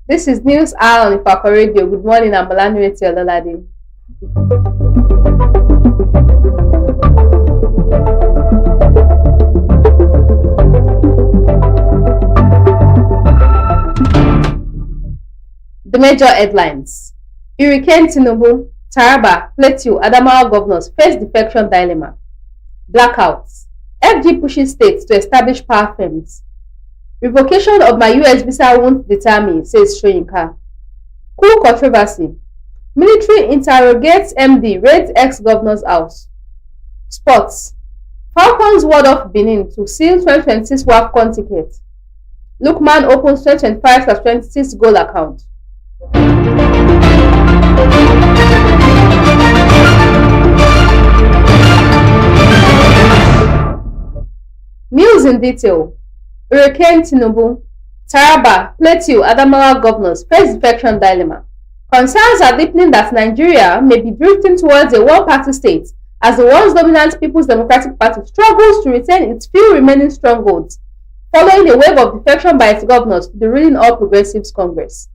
This is News Hour on Ifako Radio. Good morning, I'm Olanireti Ololade. The major headlines. Hurricane Tinubu, Taraba, Plateau, Adamawa governors face defection dilemma. Blackouts. FG pushes states to establish power firms. Revocation of my US visa won't deter me, says Soyinka. Cool controversy. Military interrogates MD, raids ex-governor's house. Sports. Falcons ward off Benin to seal 2026 WAFCON ticket. Lookman opens 2025/26 goal account. News in detail. Hurricane Tinubu, Taraba, Plateau, Adamawa governors face defection dilemma. Concerns are deepening that Nigeria may be drifting towards a one-party state as the once dominant People's Democratic Party struggles to retain its few remaining strongholds, following a wave of defection by its governors to the ruling All Progressives Congress.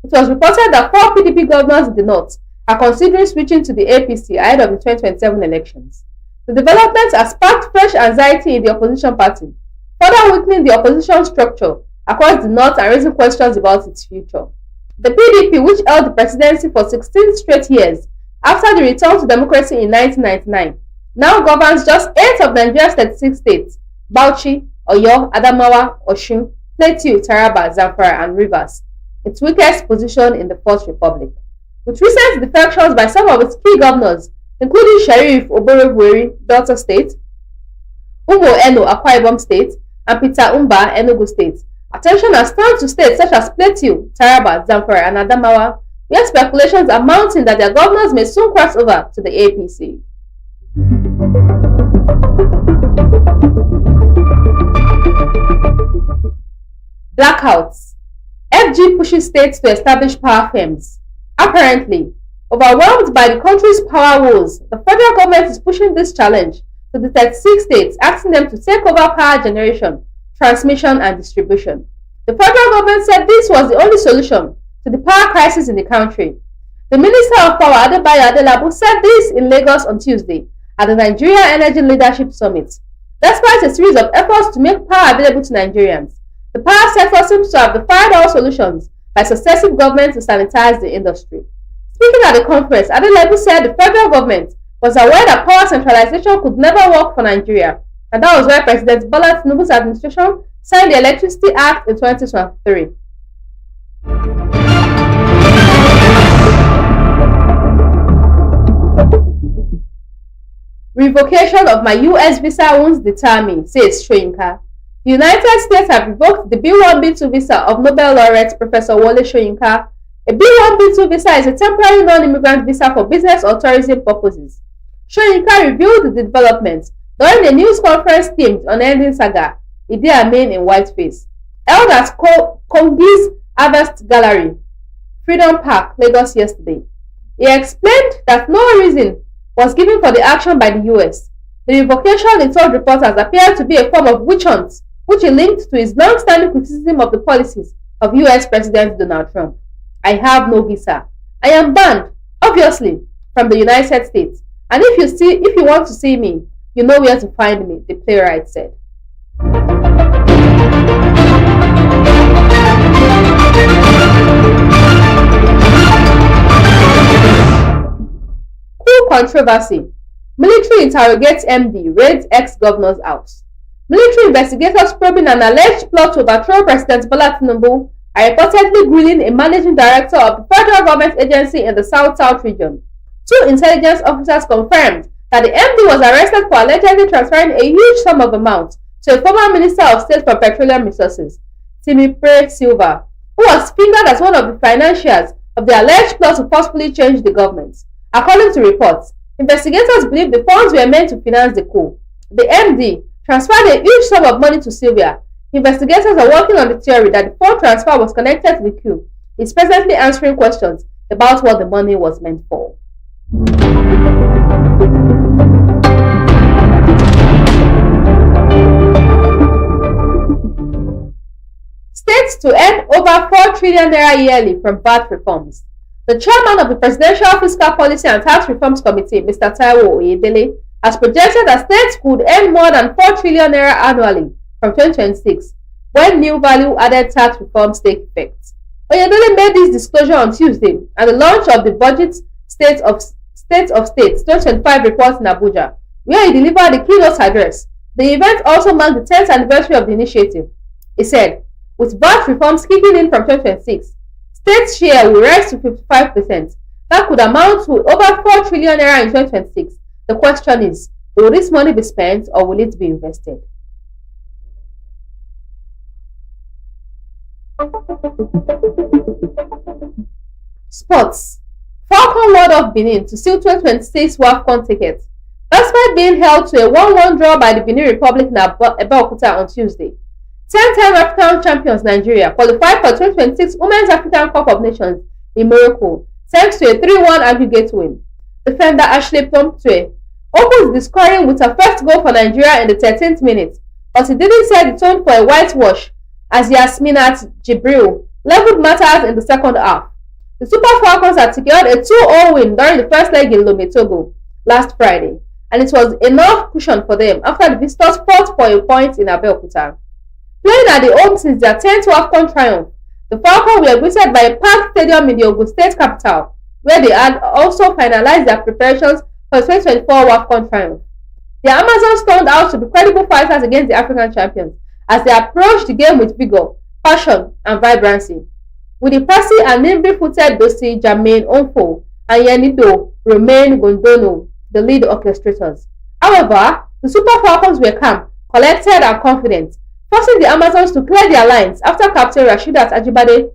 It was reported that 4 PDP governors in the north are considering switching to the APC ahead of the 2027 elections. The developments have sparked fresh anxiety in the opposition party, further weakening the opposition structure across the north and raising questions about its future. The PDP, which held the presidency for 16 straight years after the return to democracy in 1999, now governs just 8 of Nigeria's 36 states: Bauchi, Oyo, Adamawa, Osun, Plateau, Taraba, Zamfara, and Rivers, its weakest position in the Fourth Republic. With recent defections by some of its key governors, including Sheriff Oborevwori, Delta State, Umo Eno, Akwa Ibom State, and Peter Umba, Enugu State, attention has turned to states such as Plateau, Taraba, Zamfara, and Adamawa, where speculations are mounting that their governors may soon cross over to the APC. Blackouts. FG pushes states to establish power firms. Apparently, overwhelmed by the country's power woes, the federal government is pushing this challenge to the 36 states, asking them to take over power generation, transmission, and distribution. The federal government said this was the only solution to the power crisis in the country. The Minister of Power, Adebayo Adelabu, said this in Lagos on Tuesday at the Nigeria Energy Leadership Summit. Despite a series of efforts to make power available to Nigerians, the power sector seems to have defied all solutions by successive governments to sanitize the industry. Speaking at the conference, Adelabu said the federal government was aware that power centralization could never work for Nigeria, and that was why President Bola Tinubu's administration signed the Electricity Act in 2023. Revocation of my US visa won't deter me, says Soyinka. The United States have revoked the B1B2 visa of Nobel laureate Professor Wole Soyinka. A B1B2 visa is a temporary non-immigrant visa for business or tourism purposes. Soyinka revealed the developments during a news conference themed on ending saga, Idi Amin in whiteface, held at Kongi's Harvest Gallery, Freedom Park, Lagos yesterday. He explained that no reason was given for the action by the US. The revocation, he told reporters, appeared to be a form of witch hunt, which he linked to his long-standing criticism of the policies of US President Donald Trump. I have no visa. I am banned, obviously, from the United States. And if you want to see me, you know where to find me, the playwright said. Cool controversy. Military interrogates MD, raids ex-governor's house. Military investigators probing an alleged plot to overthrow President Bola Tinubu are reportedly grilling a managing director of the federal government agency in the South-South region. 2 intelligence officers confirmed that the MD was arrested for allegedly transferring a huge sum of amount to a former Minister of State for Petroleum Resources. Timipre Silva, who was fingered as one of the financiers of the alleged plot to forcefully change the government. According to reports, investigators believe the funds were meant to finance the coup. The MD transferred a huge sum of money to Sylvia. Investigators are working on the theory that the fund transfer was connected to the coup. He is presently answering questions about what the money was meant for. States to earn over 4 trillion naira yearly from VAT reforms. The chairman of the Presidential Fiscal Policy and Tax Reforms Committee, Mr. Taiwo Oyedele, has projected that states could earn more than 4 trillion naira annually from 2026 when new value-added tax reforms take effect. Oyedele made this disclosure on Tuesday at the launch of the Budget State of States 2025 report in Abuja, where he delivered the keynote address. The event also marked the 10th anniversary of the initiative. He said, with VAT reforms kicking in from 2026, states' share will rise to 55%. That could amount to over 4 trillion naira in 2026. The question is, will this money be spent or will it be invested? Sports. Falcon Lord of Benin to seal 2026 WAFCON tickets. Despite being held to a 1-1 draw by the Benin Republic in Abeokuta on Tuesday, 10-time African champions Nigeria qualified for 2026 Women's African Cup of Nations in Morocco thanks to a 3-1 aggregate win. Defender Ashley Plomptue opened the scoring with her first goal for Nigeria in the 13th minute, but it didn't set the tone for a whitewash as Yasminat Jibril leveled matters in the second half. The Super Falcons had secured a 2-0 win during the first leg in Lome, Togo last Friday, and it was enough cushion for them after the visitors fought for a point in Abeokuta. Playing at the home since their 10th WAFCON triumph, the Falcons were greeted by a packed stadium in the Ogun State capital, where they had also finalized their preparations for the 2024 WAFCON triumph. The Amazons turned out to be credible fighters against the African champions as they approached the game with vigor, passion, and vibrancy. With the passy and nimble-footed Dosi Jermaine Onfo and Yenido Romain Gondono, the lead orchestrators. However, the Super Falcons were calm, collected, and confident, forcing the Amazons to clear their lines after Captain Rasheedat Ajibade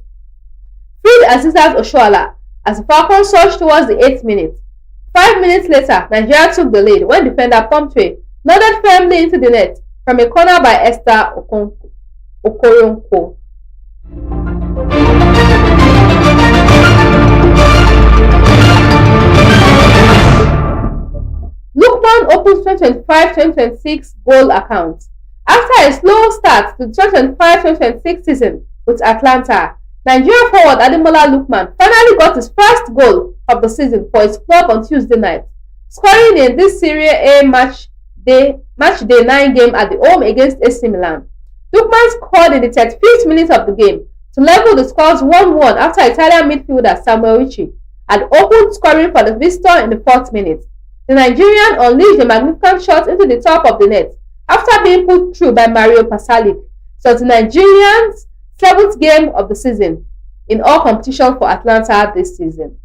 freed Azizat Oshoala as the Falcons surged towards the 8th minute. 5 minutes later, Nigeria took the lead when defender Plomptue nodded firmly into the net from a corner by Esther Okoronko. Lukman opens 2025-2026 goal account. After a slow start to the 2025-2026 season with Atlanta, Nigeria forward Ademola Lookman finally got his first goal of the season for his club on Tuesday night, scoring in this Serie A match day 9 game at the home against AC Milan. Lookman scored in the 35th minute of the game to level the scores 1-1 after Italian midfielder Samuel Ricci had opened scoring for the visitor in the 4th minute. The Nigerian unleashed a magnificent shot into the top of the net after being put through by Mario Pasalic. So the Nigerians' 7th game of the season in all competition for Atlanta this season.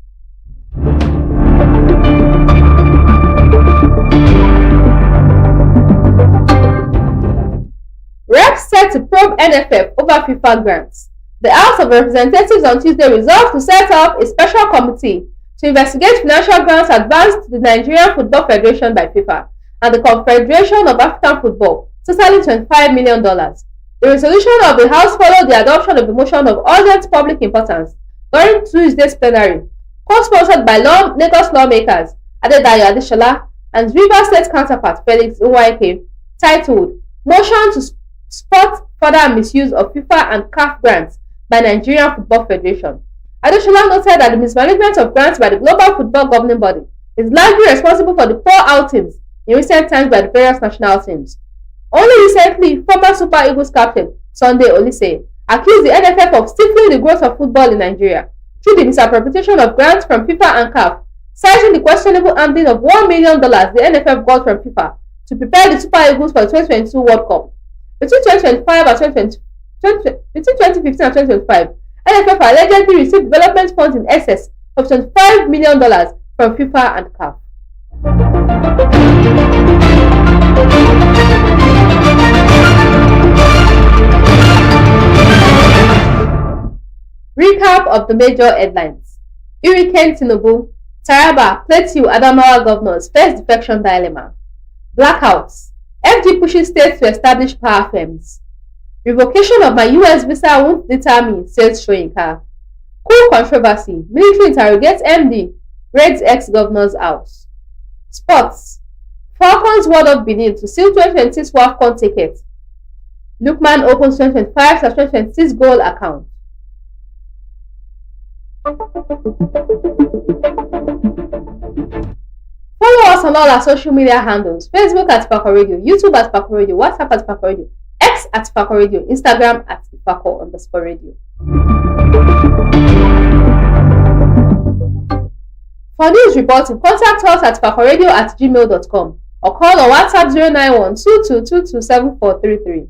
Reps set to probe NFF over FIFA grants. The House of Representatives on Tuesday resolved to set up a special committee to investigate financial grants advanced to the Nigerian Football Federation by FIFA and the Confederation of African Football, totaling $25 million. The resolution of the House followed the adoption of the motion of urgent public importance during Tuesday's plenary, co-sponsored by Lagos lawmakers Adedayo Adeshola and Rivers State counterpart Felix Nweke, titled Motion to Spot Further Misuse of FIFA and CAF Grants by Nigerian Football Federation. Adeshola noted that the mismanagement of grants by the global football governing body is largely responsible for the poor outings in recent times by the various national teams. Only recently, former Super Eagles captain Sunday Olise accused the NFF of stifling the growth of football in Nigeria through the misappropriation of grants from FIFA and CAF, citing the questionable handling of $1 million the NFF got from FIFA to prepare the Super Eagles for the 2022 World Cup. Between 2015 and 2025, NFF allegedly received development funds in excess of $25 million from FIFA and CAF. Recap of the major headlines. Hurricane Tinubu, Taraba, Plateau, Adamawa governors face defection dilemma. Blackouts. FG pushes states to establish power firms. Revocation of my US visa won't deter me, says Shoyinka. Cool controversy. Military interrogates MD. Raids ex-governor's house. Sports. Falcons World of Benin to seal 2026 WAFCON ticket. Lookman opens 2025/2026 goal account. Follow us on all our social media handles: Facebook at Ifako Radio, YouTube at Ifako Radio, WhatsApp at Ifako Radio, X at Ifako Radio, Instagram at Ifako_radio. For news reporting, contact us at ifakoradio@gmail.com or call on WhatsApp 091-2222-7433.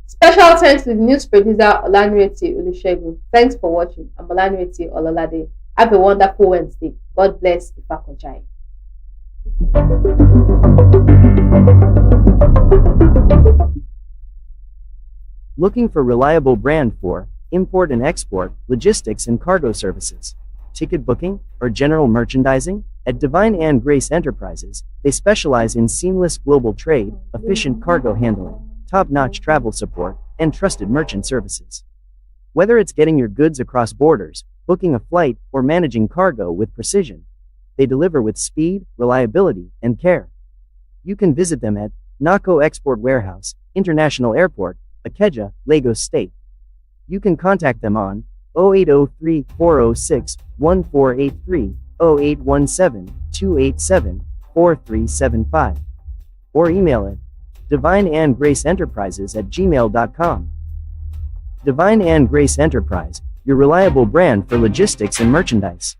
Special thanks to the news producer Olanireti. Thanks for watching. I'm Olanireti Ololade. Have a wonderful Wednesday. God bless Ifako Jai. Looking for reliable brand for import and export, logistics and cargo services, ticket booking, or general merchandising? At Divine and Grace Enterprises, they specialize in seamless global trade, efficient cargo handling, top-notch travel support, and trusted merchant services. Whether it's getting your goods across borders, booking a flight, or managing cargo with precision, they deliver with speed, reliability, and care. You can visit them at Nako Export Warehouse, International Airport, Ikeja, Lagos State. You can contact them on 0803-406-1483, 0817-287-4375, or email it divineandgraceenterprises@gmail.com. Divine and Grace Enterprise, your reliable brand for logistics and merchandise.